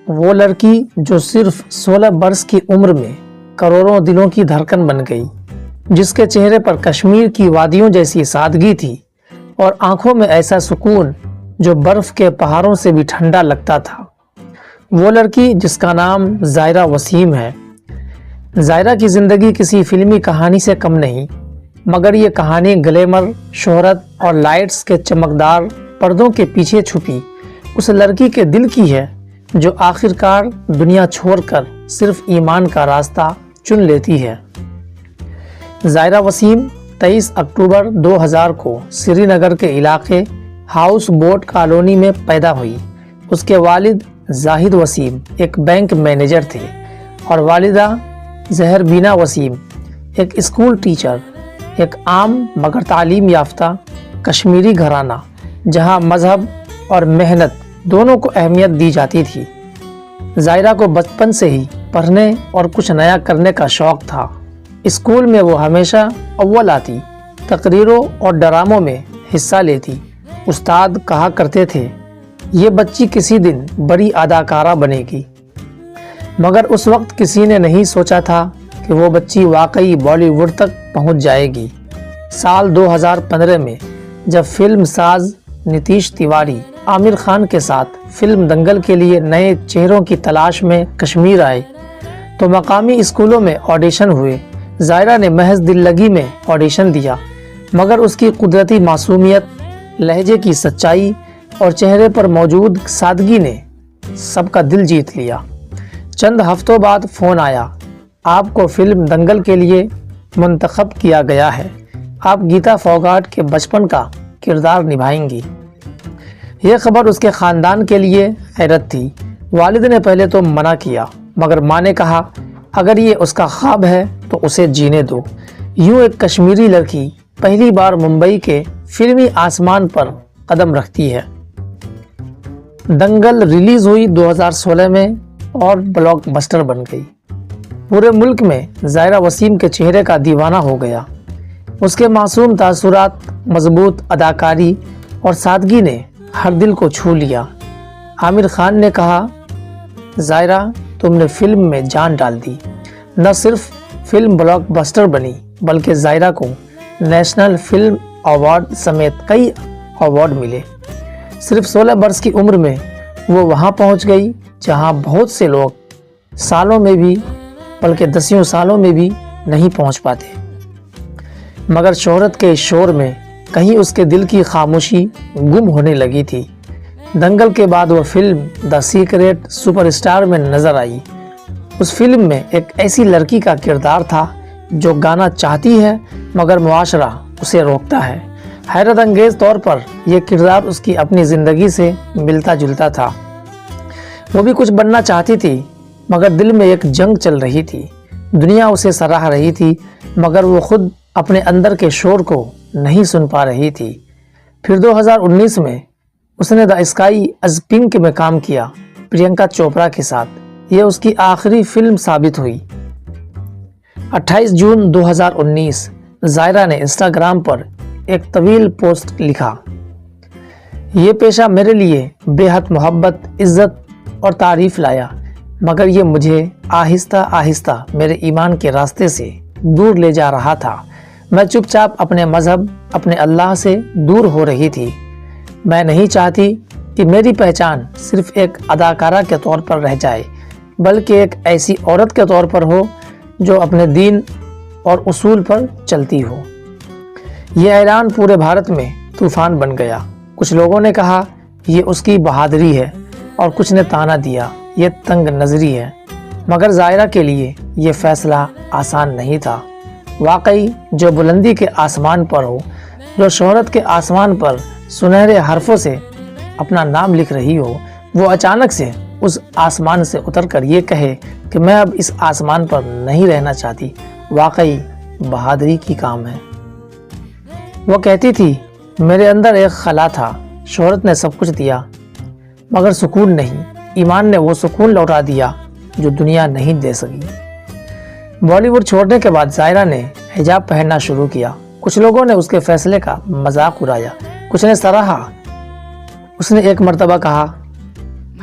وہ لڑکی جو صرف 16 برس کی عمر میں کروڑوں دلوں کی دھڑکن بن گئی، جس کے چہرے پر کشمیر کی وادیوں جیسی سادگی تھی اور آنکھوں میں ایسا سکون جو برف کے پہاڑوں سے بھی ٹھنڈا لگتا تھا۔ وہ لڑکی جس کا نام زائرہ وسیم ہے۔ زائرہ کی زندگی کسی فلمی کہانی سے کم نہیں، مگر یہ کہانی گلیمر، شہرت اور لائٹس کے چمکدار پردوں کے پیچھے چھپی اس لڑکی کے دل کی ہے جو آخرکار دنیا چھوڑ کر صرف ایمان کا راستہ چن لیتی ہے۔ زائرہ وسیم 23 اکتوبر 2000 کو سری نگر کے علاقے ہاؤس بوٹ کالونی میں پیدا ہوئی۔ اس کے والد زاہد وسیم ایک بینک مینیجر تھے اور والدہ زہر بینا وسیم ایک اسکول ٹیچر، ایک عام مگر تعلیم یافتہ کشمیری گھرانہ جہاں مذہب اور محنت دونوں کو اہمیت دی جاتی تھی۔ زائرہ کو بچپن سے ہی پڑھنے اور کچھ نیا کرنے کا شوق تھا۔ اسکول میں وہ ہمیشہ اول آتی، تقریروں اور ڈراموں میں حصہ لیتی۔ استاد کہا کرتے تھے یہ بچی کسی دن بڑی اداکارہ بنے گی، مگر اس وقت کسی نے نہیں سوچا تھا کہ وہ بچی واقعی بالی ووڈ تک پہنچ جائے گی۔ سال 2015 میں جب فلم ساز نتیش تیواری عامر خان کے ساتھ فلم دنگل کے لیے نئے چہروں کی تلاش میں کشمیر آئے تو مقامی اسکولوں میں آڈیشن ہوئے۔ زائرہ نے محض دل لگی میں آڈیشن دیا، مگر اس کی قدرتی معصومیت، لہجے کی سچائی اور چہرے پر موجود سادگی نے سب کا دل جیت لیا۔ چند ہفتوں بعد فون آیا، آپ کو فلم دنگل کے لیے منتخب کیا گیا ہے، آپ گیتا فوگاٹ کے بچپن کا کردار نبھائیں گی۔ یہ خبر اس کے خاندان کے لیے حیرت تھی۔ والد نے پہلے تو منع کیا، مگر ماں نے کہا اگر یہ اس کا خواب ہے تو اسے جینے دو۔ یوں ایک کشمیری لڑکی پہلی بار ممبئی کے فلمی آسمان پر قدم رکھتی ہے۔ دنگل ریلیز ہوئی 2016 میں اور بلاک بسٹر بن گئی۔ پورے ملک میں زائرہ وسیم کے چہرے کا دیوانہ ہو گیا۔ اس کے معصوم تاثرات، مضبوط اداکاری اور سادگی نے ہر دل کو چھو لیا۔ عامر خان نے کہا زائرہ تم نے فلم میں جان ڈال دی۔ نہ صرف فلم بلاک بسٹر بنی بلکہ زائرہ کو نیشنل فلم ایوارڈ سمیت کئی ایوارڈ ملے۔ صرف 16 برس کی عمر میں وہ وہاں پہنچ گئی جہاں بہت سے لوگ سالوں میں بھی بلکہ دسیوں سالوں میں بھی نہیں پہنچ پاتے۔ مگر شہرت کے اس شور میں کہیں اس کے دل کی خاموشی گم ہونے لگی تھی۔ دنگل کے بعد وہ فلم دی سیکریٹ سپر اسٹار میں نظر آئی۔ اس فلم میں ایک ایسی لڑکی کا کردار تھا جو گانا چاہتی ہے مگر معاشرہ اسے روکتا ہے۔ حیرت انگیز طور پر یہ کردار اس کی اپنی زندگی سے ملتا جلتا تھا۔ وہ بھی کچھ بننا چاہتی تھی مگر دل میں ایک جنگ چل رہی تھی۔ دنیا اسے سراہ رہی تھی مگر وہ خود اپنے اندر کے شور کو نہیں سن پا رہی تھی۔ پھر 2019 میں اس نے دی اسکائی از پنک میں کام کیا پرینکا چوپڑا کے ساتھ۔ یہ اس کی آخری فلم ثابت ہوئی۔ 28 جون 2019 زائرہ نے انسٹاگرام پر ایک طویل پوسٹ لکھا، یہ پیشہ میرے لیے بے حد محبت، عزت اور تعریف لایا، مگر یہ مجھے آہستہ آہستہ میرے ایمان کے راستے سے دور لے جا رہا تھا۔ میں چپ چاپ اپنے مذہب، اپنے اللہ سے دور ہو رہی تھی۔ میں نہیں چاہتی کہ میری پہچان صرف ایک اداکارہ کے طور پر رہ جائے بلکہ ایک ایسی عورت کے طور پر ہو جو اپنے دین اور اصول پر چلتی ہو۔ یہ اعلان پورے بھارت میں طوفان بن گیا۔ کچھ لوگوں نے کہا یہ اس کی بہادری ہے اور کچھ نے تانا دیا یہ تنگ نظری ہے، مگر زائرہ کے لیے یہ فیصلہ آسان نہیں تھا۔ واقعی جو بلندی کے آسمان پر ہو، جو شہرت کے آسمان پر سنہرے حرفوں سے اپنا نام لکھ رہی ہو، وہ اچانک سے اس آسمان سے اتر کر یہ کہے کہ میں اب اس آسمان پر نہیں رہنا چاہتی، واقعی بہادری کی کام ہے۔ وہ کہتی تھی میرے اندر ایک خلا تھا، شہرت نے سب کچھ دیا مگر سکون نہیں، ایمان نے وہ سکون لوٹا دیا جو دنیا نہیں دے سکی۔ بالی ووڈ چھوڑنے کے بعد زائرہ نے حجاب پہننا شروع کیا۔ کچھ لوگوں نے اس کے فیصلے کا مذاق اڑایا، کچھ نے سراہا۔ اس نے ایک مرتبہ کہا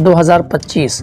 2025,